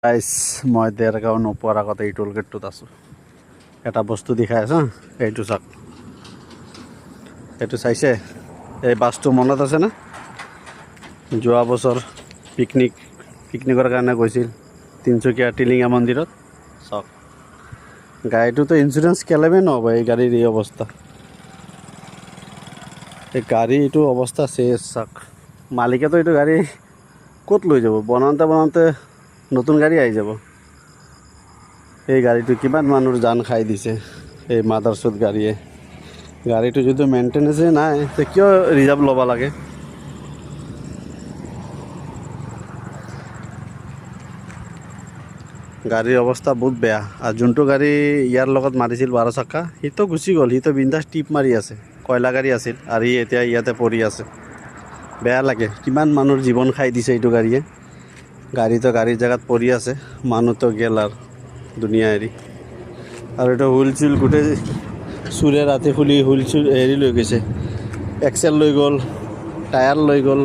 গাইছ মই দেৰগাঁও নোপোৱাৰ আগতে এই টোল গেটটোত আছোঁ। এটা বস্তু দেখাই আছোঁ, এইটো চাওক, এইটো চাইছে? এই বাছটো মনত আছে না? যোৱা বছৰ পিকনিকৰ কাৰণে গৈছিল তিনিচুকীয়া টিলিঙা মন্দিৰত। চাওক, গাড়ীটোতো ইঞ্চুৰেঞ্চ কেলেমে নহ'ব, এই গাড়ীৰ এই অৱস্থা। এই গাড়ীটো অৱস্থা চেছ। চাওক, মালিকেতো এইটো গাড়ী ক'ত লৈ যাব? বনাওঁতে নতুন গাড়ী আহি যাব। এই গাড়ীটো কিমান মানুহৰ জান খাই দিছে, এই মাদাৰচোত গাড়ীয়ে। গাড়ীটো যদি মেইনটেনেন্সে নাই তে কিয় ৰিজাৰ্ভ ল'ব লাগে? গাড়ীৰ অৱস্থা বহুত বেয়া। আৰু যোনটো গাড়ী ইয়াৰ লগত মাৰিছিল 12 চকা, সিটো গুচি গ'ল। সিটো বিন্দাছ টিপ মাৰি আছে, কয়লা গাড়ী আছিল, আৰু সি এতিয়া ইয়াতে পৰি আছে। বেয়া লাগে, কিমান মানুহৰ জীৱন খাই দিছে এইটো গাড়ীয়ে। গাড়ীটো গাড়ীৰ জেগাত পৰি আছে, মানুহটো গেল আৰু দুনিয়া এৰি। আৰু এইটো হুইল চুইল গোটেই চুৰে ৰাতি খুলি হুইল চুইল হেৰি লৈ গৈছে, এক্সেল লৈ গ'ল, টায়াৰ লৈ গ'ল।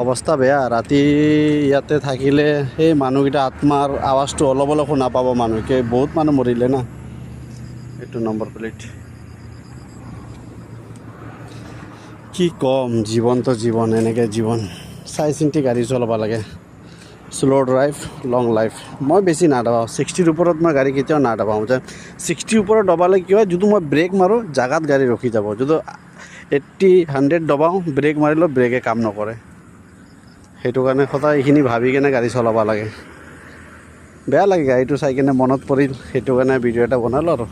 অৱস্থা বেয়া। ৰাতি ইয়াতে থাকিলে সেই মানুহকেইটা আত্মাৰ আৱাজটো অলপ অলপ শুনা পাব। মানুহকে বহুত মানুহ মৰিলে না। এইটো নম্বৰ প্লেট। কি ক'ম, জীৱনটো জীৱন, এনেকৈ জীৱন। চাই চিন্তি গাড়ী চলাব লাগে। শ্ল' ড্ৰাইভ, লং লাইফ। মই বেছি নাদাবাওঁ, 60ৰ ওপৰত মই গাড়ী কেতিয়াও নাদাবাওঁ। যে 60ৰ ওপৰত দবালে কি হয়, যদি মই ব্ৰেক মাৰোঁ জাগাত গাড়ী ৰখি যাব। যদি 80, 100 দবাওঁ, ব্ৰেক মাৰিলেও ব্ৰেকে কাম নকৰে। সেইটো কাৰণে সদায় এইখিনি ভাবি কেনে গাড়ী চলাব লাগে। বেয়া লাগে গাড়ীটো চাই কিনে, মনত পৰিল, সেইটো কাৰণে ভিডিঅ' এটা বনালোঁ আৰু।